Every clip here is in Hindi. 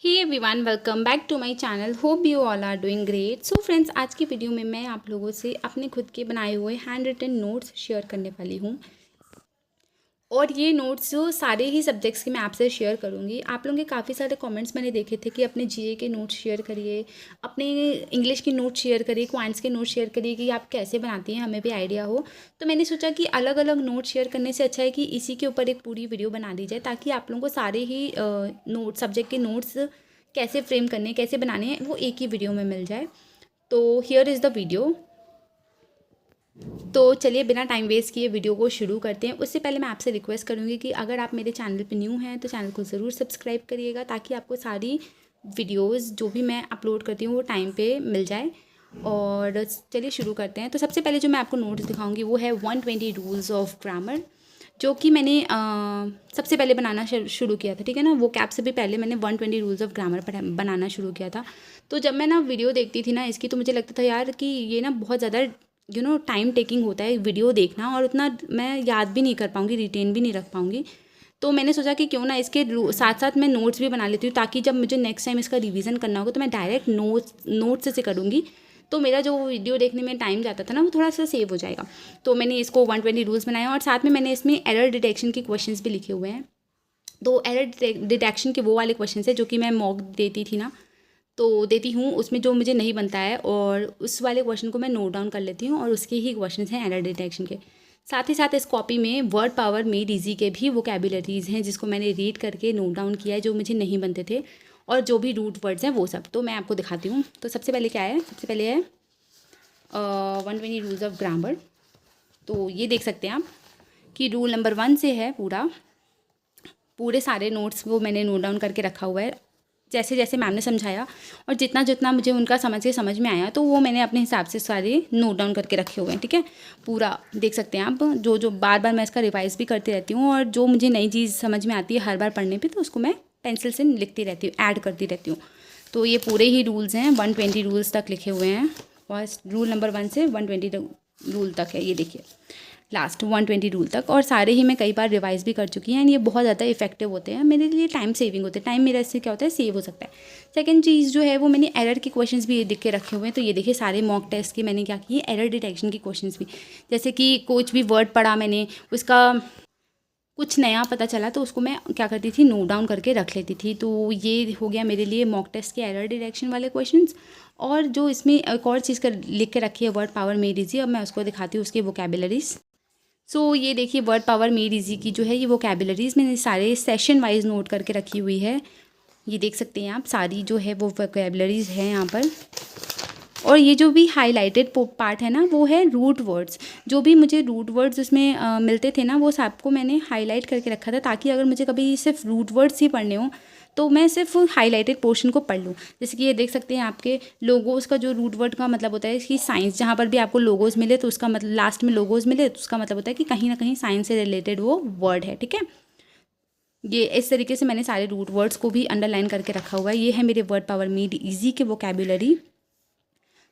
Hey everyone, welcome back to my channel. Hope you all are doing great. So friends, आज की वीडियो में मैं आप लोगों से अपने खुद के बनाए हुए हैंड रिटन नोट्स शेयर करने वाली हूँ। और ये नोट्स जो सारे ही सब्जेक्ट्स के मैं आपसे शेयर करूँगी। आप लोगों के काफ़ी सारे कमेंट्स मैंने देखे थे कि अपने जीए के नोट्स शेयर करिए, अपने इंग्लिश के नोट्स शेयर करिए, क्वांट्स के नोट्स शेयर करिए कि आप कैसे बनाती हैं, हमें भी आइडिया हो। तो मैंने सोचा कि अलग अलग नोट शेयर करने से अच्छा है कि इसी के ऊपर एक पूरी वीडियो बना दी जाए, ताकि आप लोगों को सारे ही सब्जेक्ट के नोट्स कैसे फ्रेम करने, कैसे बनाने हैं, वो एक ही वीडियो में मिल जाए। तो हियर इज़ द वीडियो। तो चलिए बिना टाइम वेस्ट किए वीडियो को शुरू करते हैं। उससे पहले मैं आपसे रिक्वेस्ट करूँगी कि अगर आप मेरे चैनल पे न्यू हैं तो चैनल को ज़रूर सब्सक्राइब करिएगा, ताकि आपको सारी वीडियोस जो भी मैं अपलोड करती हूँ वो टाइम पे मिल जाए। और चलिए शुरू करते हैं। तो सबसे पहले जो मैं आपको नोट्स दिखाऊंगी वो है 120 रूल्स ऑफ ग्रामर, जो कि मैंने सबसे पहले बनाना शुरू किया था। ठीक है ना, वो कैब से भी पहले मैंने 120 रूल्स ऑफ ग्रामर बनाना शुरू किया था। तो जब मैं ना वीडियो देखती थी ना इसकी, तो मुझे लगता था यार कि ये ना बहुत ज़्यादा टाइम टेकिंग होता है वीडियो देखना, और उतना मैं याद भी नहीं कर पाऊँगी, रिटेन भी नहीं रख पाऊँगी। तो मैंने सोचा कि क्यों ना इसके साथ साथ मैं नोट्स भी बना लेती हूँ, ताकि जब मुझे नेक्स्ट टाइम इसका रिवीजन करना होगा तो मैं डायरेक्ट नोट्स से करूँगी। तो मेरा जो वीडियो देखने में टाइम जाता था ना, वो थोड़ा सा सेव हो जाएगा। तो मैंने इसको 120 रूल्स बनाया, और साथ में मैंने इसमें एरर डिटेक्शन के क्वेश्चंस भी लिखे हुए हैं। तो एरर डिटेक्शन के वो वाले क्वेश्चन है जो कि मैं मॉक देती थी ना, तो देती हूँ, उसमें जो मुझे नहीं बनता है और उस वाले क्वेश्चन को मैं नोट डाउन कर लेती हूँ, और उसके ही क्वेश्चन हैं एरर डिटेक्शन के। साथ ही साथ इस कॉपी में वर्ड पावर मेड ईजी के भी वोकेबुलरीज हैं, जिसको मैंने रीड करके नोट डाउन किया है, जो मुझे नहीं बनते थे, और जो भी रूट वर्ड्स हैं वो सब। तो मैं आपको दिखाती हूँ। तो सबसे पहले क्या है, सबसे पहले है 120 रूल्स ऑफ ग्रामर। तो ये देख सकते हैं आप कि रूल नंबर 1 से है पूरे सारे नोट्स वो मैंने नोट डाउन करके रखा हुआ है, जैसे जैसे मैम ने समझाया, और जितना जितना मुझे उनका समझ में आया, तो वो मैंने अपने हिसाब से सारे नोट डाउन करके रखे हुए हैं। ठीक है, पूरा देख सकते हैं आप। जो जो बार बार मैं इसका रिवाइज भी करती रहती हूँ, और जो मुझे नई चीज़ समझ में आती है हर बार पढ़ने पे, तो उसको मैं पेंसिल से लिखती रहती हूँ, ऐड करती रहती हूँ। तो ये पूरे ही रूल्स हैं, 120 रूल्स तक लिखे हुए हैं। फर्स्ट रूल नंबर 1 से 120 रूल तक है, ये देखिए लास्ट 120 रूल तक। और सारे ही मैं कई बार रिवाइज भी कर चुकी हैं, एंड ये बहुत ज़्यादा इफेक्टिव होते हैं मेरे लिए, टाइम सेविंग होते हैं। टाइम मेरा इससे क्या होता है, सेव हो सकता है। सेकंड चीज़ जो है वो मैंने एरर के क्वेश्चंस भी लिख के रखे हुए हैं। तो ये देखिए सारे मॉक टेस्ट के मैंने क्या किए, एरर डिटेक्शन के क्वेश्चंस भी। जैसे कि कुछ भी वर्ड पढ़ा मैंने, उसका कुछ नया पता चला, तो उसको मैं क्या करती थी, नोट डाउन करके रख लेती थी। तो ये हो गया मेरे लिए मॉक टेस्ट के एरर डिटेक्शन वाले क्वेश्चंस। और जो इसमें एक और चीज़ कर लिख के रखी है, वर्ड पावर मेड ईजी, अब मैं उसको दिखाती हूँ, उसकी वोकेबुलरीज। सो ये देखिए वर्ड पावर मेड ईजी की जो है ये वोकेबुलरीज मैंने सारे सेशन वाइज नोट करके रखी हुई है। ये देख सकते हैं आप, सारी जो है वो वोकेबुलरीज है यहाँ पर। और ये जो भी हाईलाइटेड पार्ट है ना, वो है रूट वर्ड्स। जो भी मुझे रूट वर्ड्स उसमें मिलते थे ना, वो सबको मैंने हाईलाइट करके रखा था, ताकि अगर मुझे कभी सिर्फ रूट वर्ड्स ही पढ़ने हो तो मैं सिर्फ हाईलाइटेड पोर्शन को पढ़ लूँ। जैसे कि ये देख सकते हैं आपके लोगोज का जो रूट वर्ड का मतलब होता है कि साइंस, जहाँ पर भी आपको लोगोज मिले तो उसका मतलब, लास्ट में लोगोज मिले तो उसका मतलब होता है कि कहीं ना कहीं साइंस से रिलेटेड वो वर्ड है। ठीक है, ये इस तरीके से मैंने सारे रूट वर्ड्स को भी अंडरलाइन करके रखा हुआ है। ये है मेरे वर्ड पावर मेड ईजी के वोकेबुलरी।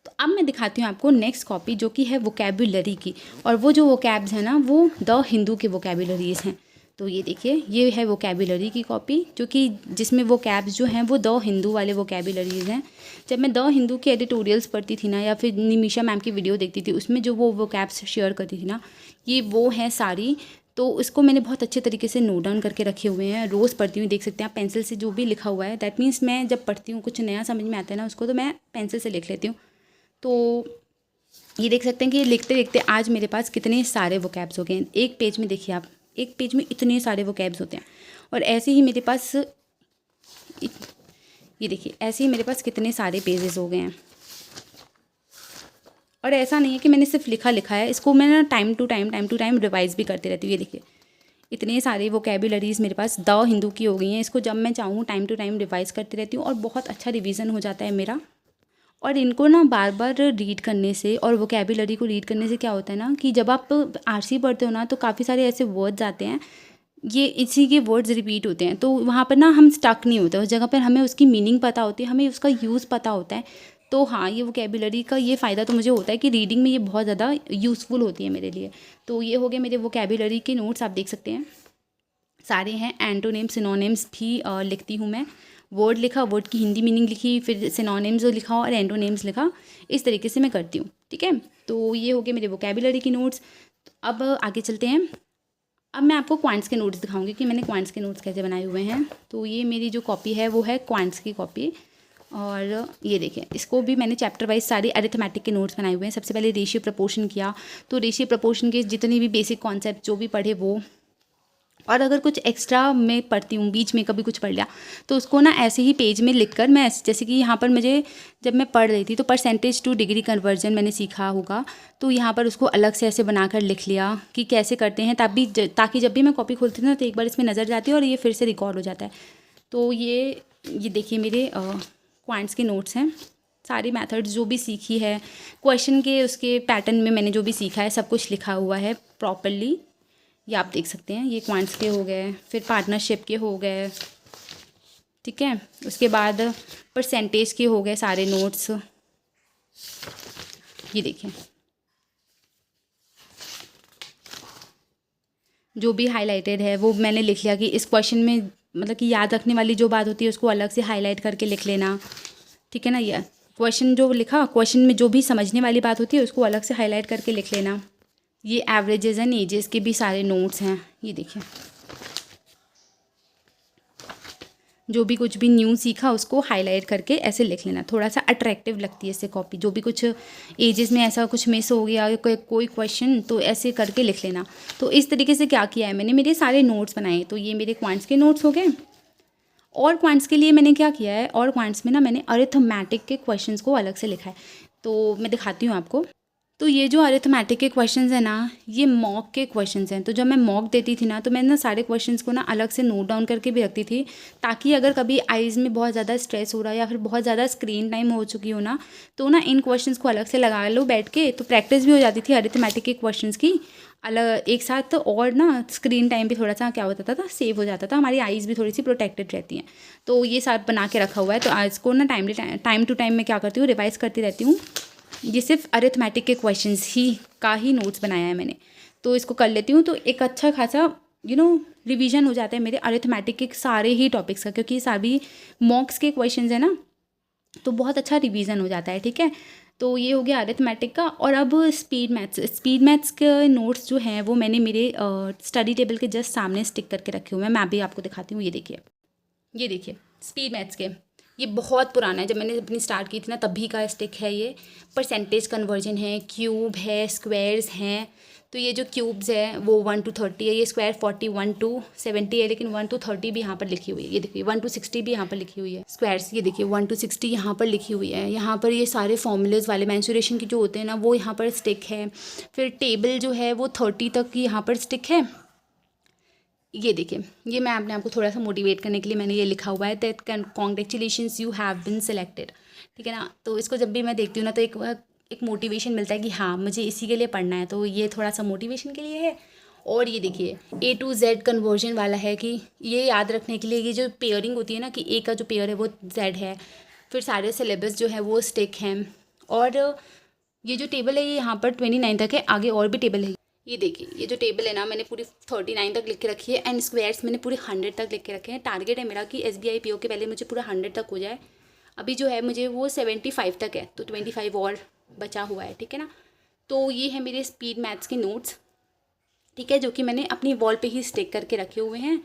तो अब मैं दिखाती हूँ आपको नेक्स्ट कॉपी, जो कि है वोकेबुलरी की। और वो जो वोकैब्स हैं ना, वो द हिंदू के वोकेबुलरीज हैं। तो ये देखिए, ये है वोकेबुलरी की कॉपी, जो कि जिसमें वोकैब्स जो हैं वो द हिंदू वाले वोकेबुलरीज हैं। जब मैं द हिंदू की एडिटोरियल्स पढ़ती थी ना, या फिर निमिषा मैम की वीडियो देखती थी, उसमें जो वो वोकैब्स शेयर करती थी ना, ये वो हैं सारी। तो उसको मैंने बहुत अच्छे तरीके से नोट डाउन करके रखे हुए हैं। रोज़ पढ़ती हूँ, देख सकते हैं आप, पेंसिल से जो भी लिखा हुआ है, दैट मीन्स मैं जब पढ़ती हूँ कुछ नया समझ में आता है ना, उसको तो मैं पेंसिल से लिख लेती हूँ। तो ये देख सकते हैं कि लिखते लिखते आज मेरे पास कितने सारे वोकैब्स हो गए हैं। एक पेज में देखिए आप, एक पेज में इतने सारे वोकैब्स होते हैं। और ऐसे ही मेरे पास, ये देखिए, ऐसे ही मेरे पास कितने सारे पेजेस हो गए हैं। और ऐसा नहीं है कि मैंने सिर्फ लिखा है, इसको मैं ना टाइम टू टाइम रिवाइज भी करती रहती हूँ। ये देखिए इतने सारे वोकेबुलरीज मेरे पास द हिंदू की हो गई हैं। इसको जब मैं चाहूँ टाइम टू टाइम रिवाइज करती रहती हूँ, और बहुत अच्छा रिवीजन हो जाता है मेरा। और इनको ना बार बार रीड करने से, और वोकेबुलरी को रीड करने से क्या होता है ना, कि जब आप आरसी पढ़ते हो ना, तो काफ़ी सारे ऐसे वर्ड्स आते हैं, ये इसी के वर्ड्स रिपीट होते हैं, तो वहाँ पर ना हम स्टक नहीं होते उस जगह पर, हमें उसकी मीनिंग पता होती है, हमें उसका यूज़ पता होता है। तो हाँ, ये वोकेबुलरी का ये फ़ायदा तो मुझे होता है कि रीडिंग में ये बहुत ज़्यादा यूज़फुल होती है मेरे लिए। तो ये हो गए मेरे वोकेबुलरी के नोट्स, आप देख सकते हैं सारे हैं। एंटोनिम्स सिनोनिम्स भी लिखती हूँ मैं, वर्ड लिखा, वर्ड की हिंदी मीनिंग लिखी, फिर सिनोनिम्स लिखा और एंटोनिम्स लिखा। इस तरीके से मैं करती हूँ, ठीक है। तो ये हो गए मेरे वोकेबुलरी की नोट्स। अब आगे चलते हैं। अब मैं आपको क्वांट्स के नोट्स दिखाऊंगी कि मैंने क्वांट्स के नोट्स कैसे बनाए हुए हैं। तो ये मेरी जो कॉपी है वो है क्वांट्स की कॉपी, और ये देखिए इसको भी मैंने चैप्टर वाइज सारे अरिथमेटिक के नोट्स बनाए हुए हैं। सबसे पहले रेशियो प्रपोर्शन किया, तो रेशियो प्रपोर्शन के जितने भी बेसिक कॉन्सेप्ट जो भी पढ़े वो, और अगर कुछ एक्स्ट्रा मैं पढ़ती हूँ बीच में कभी कुछ पढ़ लिया तो उसको ना ऐसे ही पेज में लिख कर मैं, जैसे कि यहाँ पर मुझे जब मैं पढ़ रही थी तो परसेंटेज टू डिग्री कन्वर्जन मैंने सीखा होगा, तो यहाँ पर उसको अलग से ऐसे बनाकर लिख लिया कि कैसे करते हैं, ताकि जब भी मैं कॉपी खोलती हूँ ना तो एक बार इसमें नज़र जाती है और ये फिर से रिकॉर्ड हो जाता है। तो ये देखिए मेरे क्वांट्स के नोट्स हैं। सारी मेथड्स जो भी सीखी है, क्वेश्चन के उसके पैटर्न में मैंने जो भी सीखा है सब कुछ लिखा हुआ है प्रॉपरली, ये आप देख सकते हैं। ये क्वांट्स के हो गए, फिर पार्टनरशिप के हो गए, ठीक है। उसके बाद परसेंटेज के हो गए सारे नोट्स, ये देखिए जो भी हाईलाइटेड है वो मैंने लिख लिया कि इस क्वेश्चन में मतलब कि याद रखने वाली जो बात होती है उसको अलग से हाईलाइट करके लिख लेना, ठीक है ना। ये क्वेश्चन जो लिखा, क्वेश्चन में जो भी समझने वाली बात होती है उसको अलग से हाईलाइट करके लिख लेना। ये एवरेजेस एंड एजेस के भी सारे नोट्स हैं, ये देखिए जो भी कुछ भी न्यू सीखा उसको हाईलाइट करके ऐसे लिख लेना, थोड़ा सा अट्रैक्टिव लगती है इससे कॉपी। जो भी कुछ एजेस में ऐसा कुछ मिस हो गया कोई क्वेश्चन तो ऐसे करके लिख लेना। तो इस तरीके से क्या किया है मैंने, मेरे सारे नोट्स बनाए। तो ये मेरे क्वांट्स के नोट्स हो गए। और क्वांट्स के लिए मैंने क्या किया है, और क्वांट्स में ना मैंने अरिथमेटिक के क्वेश्चंस को अलग से लिखा है, तो मैं दिखाती हूँ आपको। तो ये जो अरिथमेटिक के क्वेश्चंस हैं ना, ये मॉक के क्वेश्चंस हैं। तो जब मैं मॉक देती थी ना तो मैं ना सारे क्वेश्चंस को ना अलग से नोट डाउन करके भी रखती थी, ताकि अगर कभी आइज़ में बहुत ज़्यादा स्ट्रेस हो रहा है या फिर बहुत ज़्यादा स्क्रीन टाइम हो चुकी हो ना, तो ना इन क्वेश्चंस को अलग से लगा लो बैठ के, तो प्रैक्टिस भी हो जाती थी अरिथमेटिक के क्वेश्चंस की अलग एक साथ। और ना स्क्रीन टाइम भी थोड़ा सा क्या होता था, सेव हो जाता था, हमारी आइज़ भी थोड़ी सी प्रोटेक्टेड रहती हैं। तो ये सब बना के रखा हुआ है। तो आज को ना टाइम टू टाइम मैं क्या करती हूँ, रिवाइज़ करती रहती हूँ। ये सिर्फ अरिथमेटिक के क्वेश्चंस का ही नोट्स बनाया है मैंने, तो इसको कर लेती हूँ। तो एक अच्छा खासा रिवीजन हो जाता है मेरे अरिथमेटिक के सारे ही टॉपिक्स का, क्योंकि सभी मॉक्स के क्वेश्चंस है ना, तो बहुत अच्छा रिवीजन हो जाता है, ठीक है। तो ये हो गया अरिथमेटिक का। और अब स्पीड मैथ्स के नोट्स जो हैं वो मैंने मेरे स्टडी टेबल के जस्ट सामने स्टिक करके रखे हुए हैं। मैं भी आपको दिखाती हूँ। ये देखिए स्पीड मैथ्स के, ये बहुत पुराना है, जब मैंने अपनी स्टार्ट की थी ना तभी का स्टिक है ये। परसेंटेज कन्वर्जन है, क्यूब है, स्क्वायर्स हैं। तो ये जो क्यूब्स है वो 1 to 30 है, ये स्क्वायर 40 1 to 70 है, लेकिन 1 to 30 भी यहाँ पर लिखी हुई है। ये देखिए 1 to 60 भी यहाँ पर लिखी हुई है स्क्वायर्स। ये देखिए 1 to 60 यहाँ पर लिखी हुई है। यहाँ पर ये सारे फॉर्मूलेज वाले मेंसुरेशन के जो होते हैं ना वो यहाँ पर स्टिक है। फिर टेबल जो है वो 30 तक यहाँ पर स्टिक है। ये देखिए, ये मैं अपने आपको थोड़ा सा मोटिवेट करने के लिए मैंने ये लिखा हुआ है, that congratulations you have been selected, ठीक है ना। तो इसको जब भी मैं देखती हूँ ना तो एक मोटिवेशन मिलता है कि हाँ मुझे इसी के लिए पढ़ना है, तो ये थोड़ा सा मोटिवेशन के लिए है। और ये देखिए A to Z कन्वर्जन वाला है, कि ये याद रखने के लिए ये जो पेयरिंग होती है ना कि A का जो पेयर है वो Z है। फिर सारे सिलेबस जो है वो स्टिक हैं। और ये जो टेबल है ये यहाँ पर 29 तक है, आगे और भी टेबल है। ये देखिए ये जो टेबल है ना मैंने पूरी 39 तक लिख के रखी है, एंड स्क्वायर्स मैंने पूरे 100 तक लिख के रखे हैं। टारगेट है मेरा कि SBI PO के पहले मुझे पूरा 100 तक हो जाए। अभी जो है मुझे वो 75 तक है, तो 25 और बचा हुआ है, ठीक है ना। तो ये है मेरे स्पीड मैथ्स के नोट्स, ठीक है, जो कि मैंने अपनी वॉल पे ही स्टिक करके रखे हुए हैं।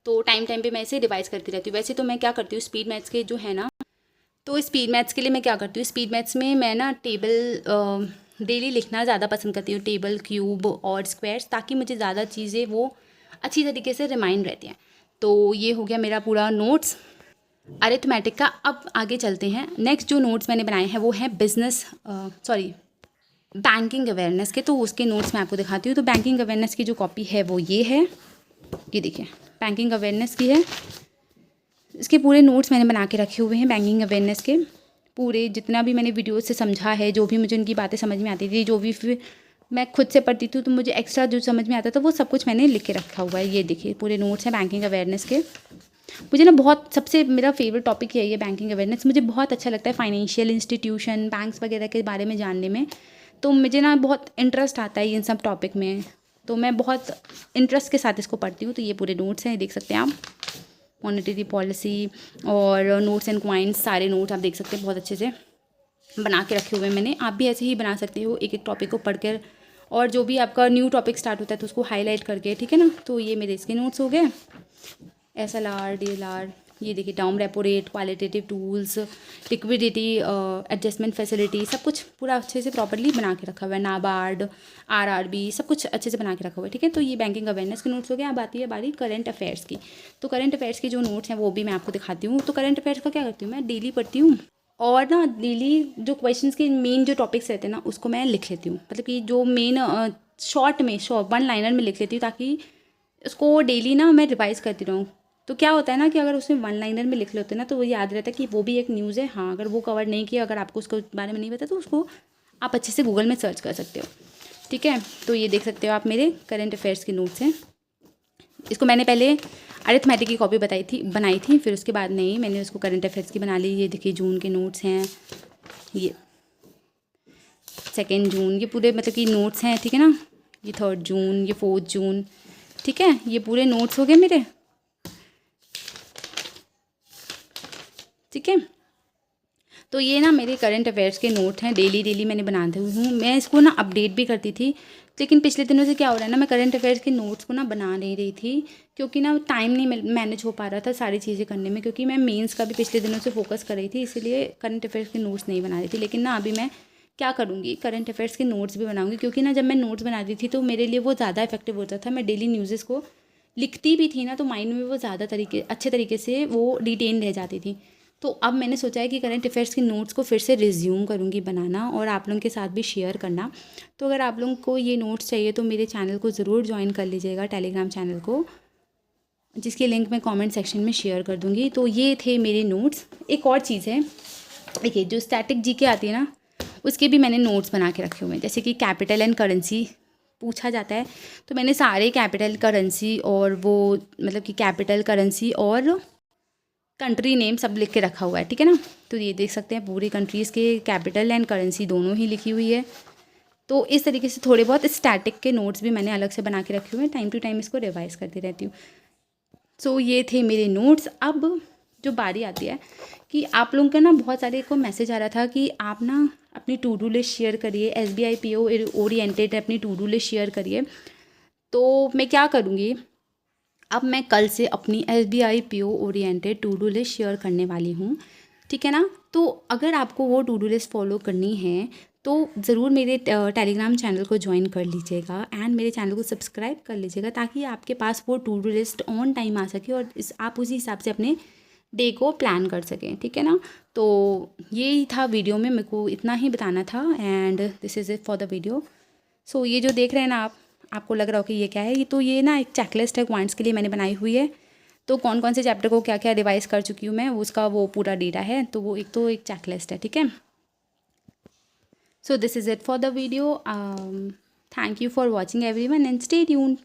तो टाइम पे मैं इसे रिवाइज़ करती रहती हूँ। वैसे तो मैं क्या करती हूँ स्पीड मैथ्स के जो है ना, तो स्पीड मैथ्स के लिए मैं क्या करती हूँ, स्पीड मैथ्स में मैं ना टेबल डेली लिखना ज़्यादा पसंद करती हूँ, टेबल, क्यूब और स्क्वायर्स, ताकि मुझे ज़्यादा चीज़ें वो अच्छी तरीके से रिमाइंड रहती हैं। तो ये हो गया मेरा पूरा नोट्स अरिथमेटिक का। अब आगे चलते हैं। नेक्स्ट जो नोट्स मैंने बनाए हैं वो हैं बैंकिंग अवेयरनेस के, तो उसके नोट्स मैं आपको दिखाती हूँ। तो बैंकिंग अवेयरनेस की जो कॉपी है वो ये है, ये देखिए बैंकिंग अवेयरनेस की है। इसके पूरे नोट्स मैंने बना के रखे हुए हैं बैंकिंग अवेयरनेस के पूरे, जितना भी मैंने वीडियोस से समझा है, जो भी मुझे उनकी बातें समझ में आती थी, जो भी फिर मैं खुद से पढ़ती थी तो मुझे एक्स्ट्रा जो समझ में आता था वो सब कुछ मैंने लिख के रखा हुआ है। ये देखिए पूरे नोट्स हैं बैंकिंग अवेयरनेस के। मुझे ना बहुत सबसे मेरा फेवरेट टॉपिक यही है बैंकिंग अवेयरनेस। मुझे बहुत अच्छा लगता है फाइनेंशियल इंस्टीट्यूशन, बैंक्स वगैरह के बारे में जानने में। तो मुझे ना बहुत इंटरेस्ट आता है इन सब टॉपिक में, तो मैं बहुत इंटरेस्ट के साथ इसको पढ़ती हूँ। तो ये पूरे नोट्स हैं, देख सकते हैं आप, मॉनेटरी पॉलिसी और नोट्स एंड क्वाइंस, सारे नोट्स आप देख सकते हैं बहुत अच्छे से बना के रखे हुए हैं मैंने। आप भी ऐसे ही बना सकते हो, एक एक टॉपिक को पढ़कर, और जो भी आपका न्यू टॉपिक स्टार्ट होता है तो उसको हाईलाइट करके, ठीक है ना। तो ये मेरे इसके नोट्स हो गए। SLR, DLR, ये देखिए term repo rate, qualitative tools, liquidity, adjustment facility, सब कुछ पूरा अच्छे से प्रॉपर्ली बना के रखा हुआ है। नाबार्ड, RRB, सब कुछ अच्छे से बना के रखा हुआ है, ठीक है। तो ये बैंकिंग अवेयरनेस के नोट्स हो गए। अब आती है बारी करंट अफेयर्स की। तो करंट अफेयर्स के जो नोट्स हैं वो भी मैं आपको दिखाती हूँ। तो करंट अफेयर्स का क्या करती हूँ, मैं डेली पढ़ती हूँ, और ना डेली जो क्वेश्चंस के मेन जो टॉपिक्स रहते हैं ना उसको मैं लिख लेती हूँ, मतलब कि जो मेन शॉर्ट वन लाइनर में लिख लेती हूँ, ताकि उसको डेली ना मैं रिवाइज़ करती रहूँ। तो क्या होता है ना कि अगर उसमें वन लाइनर में लिख लेते हैं ना तो वो याद रहता है कि वो भी एक न्यूज़ है। हाँ, अगर वो कवर नहीं किया, अगर आपको उसके बारे में नहीं पता तो उसको आप अच्छे से गूगल में सर्च कर सकते हो, ठीक है। तो ये देख सकते हो आप मेरे करंट अफेयर्स के नोट्स हैं। इसको मैंने पहले अरिथमेटिक की कॉपी बनाई थी, फिर उसके बाद नहीं, मैंने उसको करंट अफेयर्स की बना ली। ये देखिए जून के नोट्स हैं, ये 2 जून, ये पूरे मतलब कि नोट्स हैं, ठीक है ना। ये 3 जून, ये 4 जून, ठीक है। ये पूरे नोट्स हो गए मेरे, ठीक है। तो ये ना मेरे करंट अफेयर्स के नोट हैं, डेली मैंने बनाते हुए हूँ। मैं इसको ना अपडेट भी करती थी, लेकिन पिछले दिनों से क्या हो रहा है ना, मैं करंट अफेयर्स के नोट्स को ना बना नहीं रही थी, क्योंकि ना टाइम नहीं मैनेज हो पा रहा था सारी चीज़ें करने में, क्योंकि मैं मेंस का भी पिछले दिनों से फोकस कर रही थी, इसीलिए करंट अफेयर्स के नोट्स नहीं बना रही थी। लेकिन ना अभी मैं क्या करूँगी, करंट अफेयर्स के नोट्स भी बनाऊँगी, क्योंकि ना जब मैं नोट्स बनाती थी तो मेरे लिए वो ज़्यादा इफेक्टिव होता था। मैं डेली न्यूज़ेस को लिखती भी थी ना, तो माइंड में वो ज़्यादा अच्छे तरीके से वो डिटेन रह जाती थी। तो अब मैंने सोचा है कि करंट अफेयर्स के नोट्स को फिर से रिज्यूम करूँगी बनाना, और आप लोगों के साथ भी शेयर करना। तो अगर आप लोगों को ये नोट्स चाहिए तो मेरे चैनल को ज़रूर ज्वाइन कर लीजिएगा, टेलीग्राम चैनल को, जिसकी लिंक मैं कमेंट सेक्शन में शेयर कर दूँगी। तो ये थे मेरे नोट्स। एक और चीज़ है, देखिए जो स्टैटिक जीके आती है ना, उसके भी मैंने नोट्स बना के रखे हुए हैं। जैसे कि कैपिटल एंड करेंसी पूछा जाता है, तो मैंने सारे कैपिटल करेंसी और वो मतलब कि कैपिटल करेंसी और कंट्री नेम सब लिख के रखा हुआ है, ठीक है ना। तो ये देख सकते हैं पूरी कंट्रीज़ के कैपिटल एंड करेंसी दोनों ही लिखी हुई है। तो इस तरीके से थोड़े बहुत स्टैटिक के नोट्स भी मैंने अलग से बना के रखे हुए हैं, टाइम टू टाइम इसको रिवाइज़ करती रहती हूँ। सो ये थे मेरे नोट्स। अब जो बारी आती है कि आप लोगों का ना बहुत सारे को मैसेज आ रहा था कि आप ना अपनी टू डू लिस्ट शेयर करिए, SBI PO ओरिएंटेड अपनी टू डू लिस्ट शेयर करिए। तो मैं क्या करूँगी, अब मैं कल से अपनी SBI PO oriented to do list share करने वाली हूँ, ठीक है ना। तो अगर आपको वो टू डू लिस्ट फॉलो करनी है तो ज़रूर मेरे टेलीग्राम चैनल को ज्वाइन कर लीजिएगा, एंड मेरे चैनल को सब्सक्राइब कर लीजिएगा, ताकि आपके पास वो to do list on time आ सके और आप उसी हिसाब से अपने डे को प्लान कर सकें, ठीक है ना। तो यही था वीडियो में, मेरे को इतना ही बताना था, and this is it for the video. So ये जो देख रहे हैं ना आपको लग रहा हो कि ये क्या है, ये तो ये ना एक चेकलिस्ट है क्वांट्स के लिए मैंने बनाई हुई है। तो कौन कौन से चैप्टर को क्या क्या रिवाइज़ कर चुकी हूँ मैं, उसका वो पूरा डेटा है। तो वो एक चेकलिस्ट है, ठीक है। So this is it for the video. Thank you for watching everyone and stay tuned.